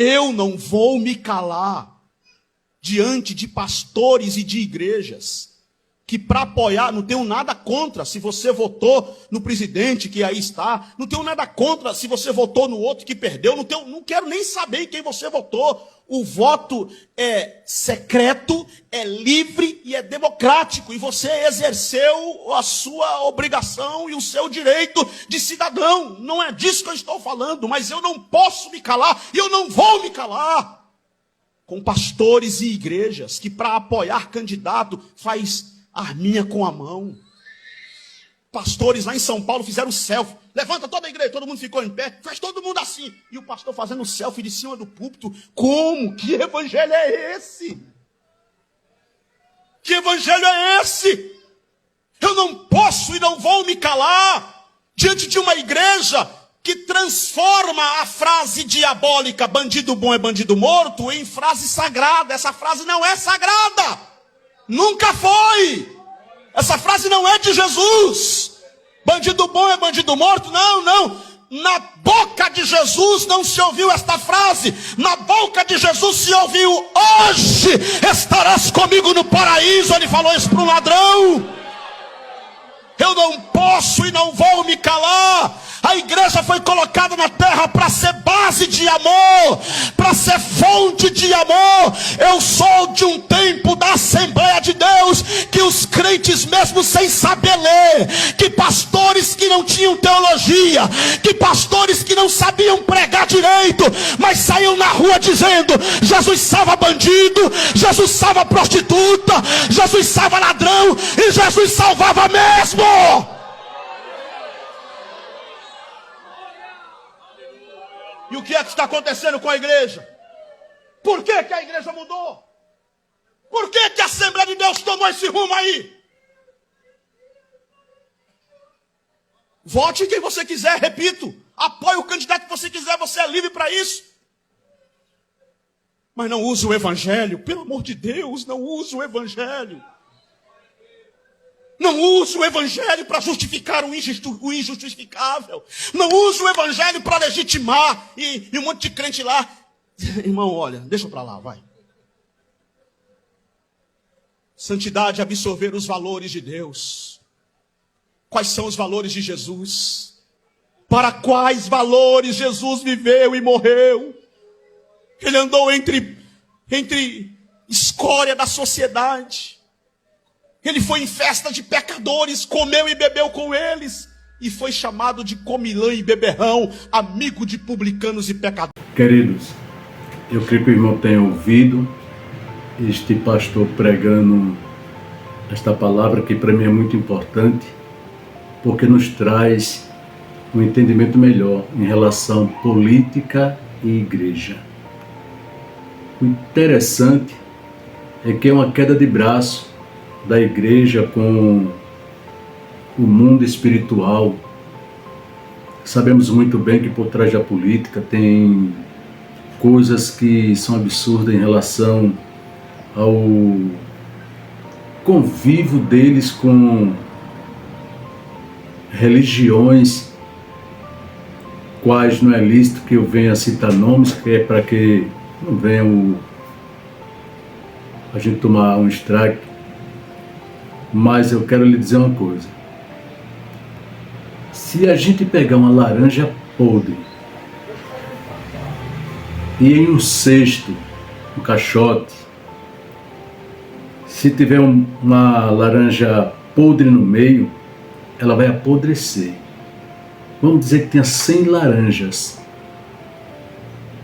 Eu não vou me calar diante de pastores e de igrejas que, para apoiar, não tenho nada contra se você votou no presidente que aí está, não tenho nada contra se você votou no outro que perdeu, não quero nem saber em quem você votou. O voto é secreto, é livre e é democrático, e você exerceu a sua obrigação e o seu direito de cidadão. Não é disso que eu estou falando, mas eu não posso me calar, e eu não vou me calar com pastores e igrejas que, para apoiar candidato, faz arminha com a mão. Pastores lá em São Paulo fizeram selfie. Levanta toda a igreja, todo mundo ficou em pé, faz todo mundo assim. E o pastor fazendo selfie de cima do púlpito. Como? Que evangelho é esse? Que evangelho é esse? Eu não posso e não vou me calar diante de uma igreja que transforma a frase diabólica, bandido bom é bandido morto, em frase sagrada. Essa frase não é sagrada. Nunca foi. Essa frase não é de Jesus. Bandido bom é bandido morto. Não, não. Na boca de Jesus não se ouviu esta frase. Na boca de Jesus se ouviu: hoje estarás comigo no paraíso. Ele falou isso para um ladrão. Eu não posso e não vou me calar. A igreja foi colocada na terra para ser base de amor, para ser fonte de amor. Eu sou de um tempo da Assembleia de Deus, que os crentes mesmo sem saber ler, que pastores que não tinham teologia, que pastores que não sabiam pregar direito, mas saíam na rua dizendo: Jesus salva bandido, Jesus salva prostituta, Jesus salva ladrão, e Jesus salvava mesmo. E o que é que está acontecendo com a igreja? Por que que a igreja mudou? Por que que a Assembleia de Deus tomou esse rumo aí? Vote em quem você quiser, repito. Apoie o candidato que você quiser, você é livre para isso. Mas não use o evangelho, pelo amor de Deus, não use o evangelho. Não use o evangelho para justificar o injustificável. Não use o evangelho para legitimar e um monte de crente lá. Irmão, olha, deixa para lá, vai. Santidade é absorver os valores de Deus. Quais são os valores de Jesus? Para quais valores Jesus viveu e morreu? Ele andou entre escória da sociedade. Ele foi em festa de pecadores, comeu e bebeu com eles, e foi chamado de comilã e beberrão, amigo de publicanos e pecadores. Queridos, eu creio que o irmão tenha ouvido este pastor pregando esta palavra, que para mim é muito importante, porque nos traz um entendimento melhor em relação política e igreja. O interessante é que é uma queda de braço da igreja com o mundo espiritual. Sabemos muito bem que por trás da política tem coisas que são absurdas em relação ao convívio deles com religiões, quais não é lícito que eu venha citar nomes, que é para que não venha a gente tomar um strike. Mas eu quero lhe dizer uma coisa. Se a gente pegar uma laranja podre e em um cesto, um caixote, se tiver uma laranja podre no meio, ela vai apodrecer. Vamos dizer que tenha 100 laranjas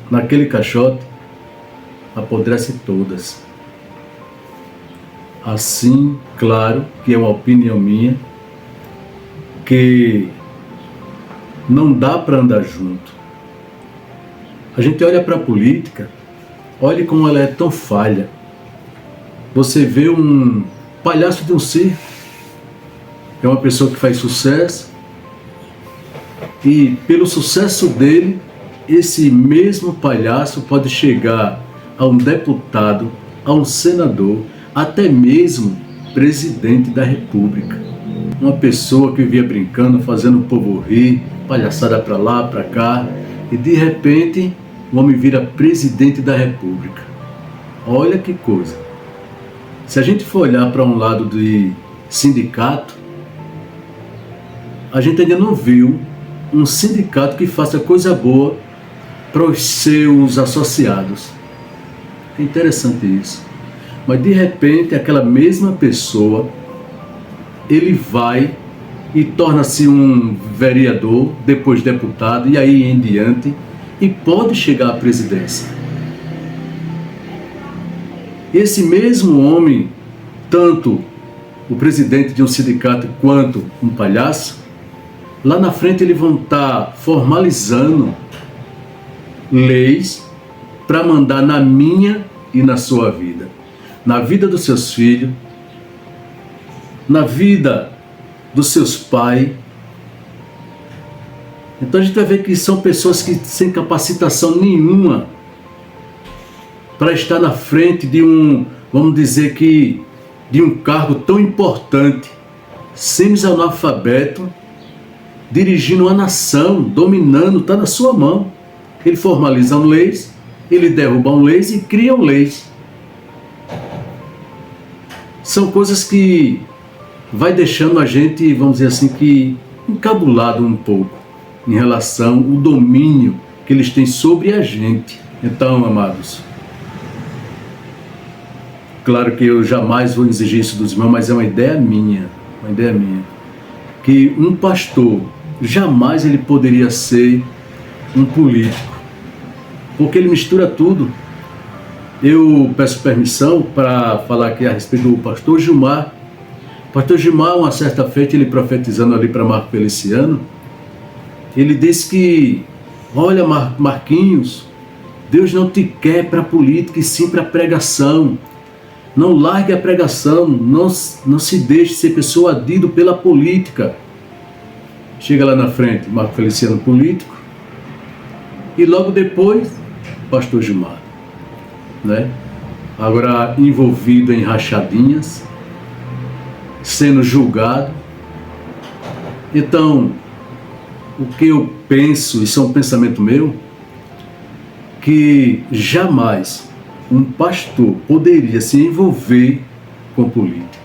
naquele caixote, apodrece todas. Assim, claro, que é uma opinião minha, que não dá para andar junto. A gente olha para a política, olha como ela é tão falha. Você vê um palhaço de um circo, é uma pessoa que faz sucesso, e pelo sucesso dele, esse mesmo palhaço pode chegar a um deputado, a um senador, até mesmo presidente da República. Uma pessoa que vivia brincando, fazendo o povo rir, palhaçada para lá, para cá, e de repente o homem vira presidente da República. Olha que coisa. Se a gente for olhar para um lado de sindicato, a gente ainda não viu um sindicato que faça coisa boa para os seus associados. É interessante isso. Mas de repente aquela mesma pessoa, ele vai e torna-se um vereador, depois deputado e aí em diante, e pode chegar à presidência. Esse mesmo homem, tanto o presidente de um sindicato quanto um palhaço, lá na frente eles vão estar formalizando leis para mandar na minha e na sua vida, na vida dos seus filhos, na vida dos seus pais. Então a gente vai ver que são pessoas que sem capacitação nenhuma para estar na frente de vamos dizer que, de um cargo tão importante, semi-analfabeto, dirigindo uma nação, dominando, está na sua mão. Eles formalizam leis, eles derrubam leis e criam leis. São coisas que vai deixando a gente, vamos dizer assim, que encabulado um pouco em relação ao domínio que eles têm sobre a gente. Então, amados, claro que eu jamais vou exigir isso dos irmãos, mas é uma ideia minha, que um pastor jamais ele poderia ser um político, porque ele mistura tudo. Eu peço permissão para falar aqui a respeito do pastor Gilmar. O pastor Gilmar, uma certa feita, ele profetizando ali para Marco Feliciano, ele disse que, olha Marquinhos, Deus não te quer para a política e sim para a pregação. Não largue a pregação, não se deixe ser persuadido pela política. Chega lá na frente, Marco Feliciano político, e logo depois, pastor Gilmar, né? Agora envolvido em rachadinhas, sendo julgado. Então, o que eu penso, isso é um pensamento meu, que jamais um pastor poderia se envolver com política.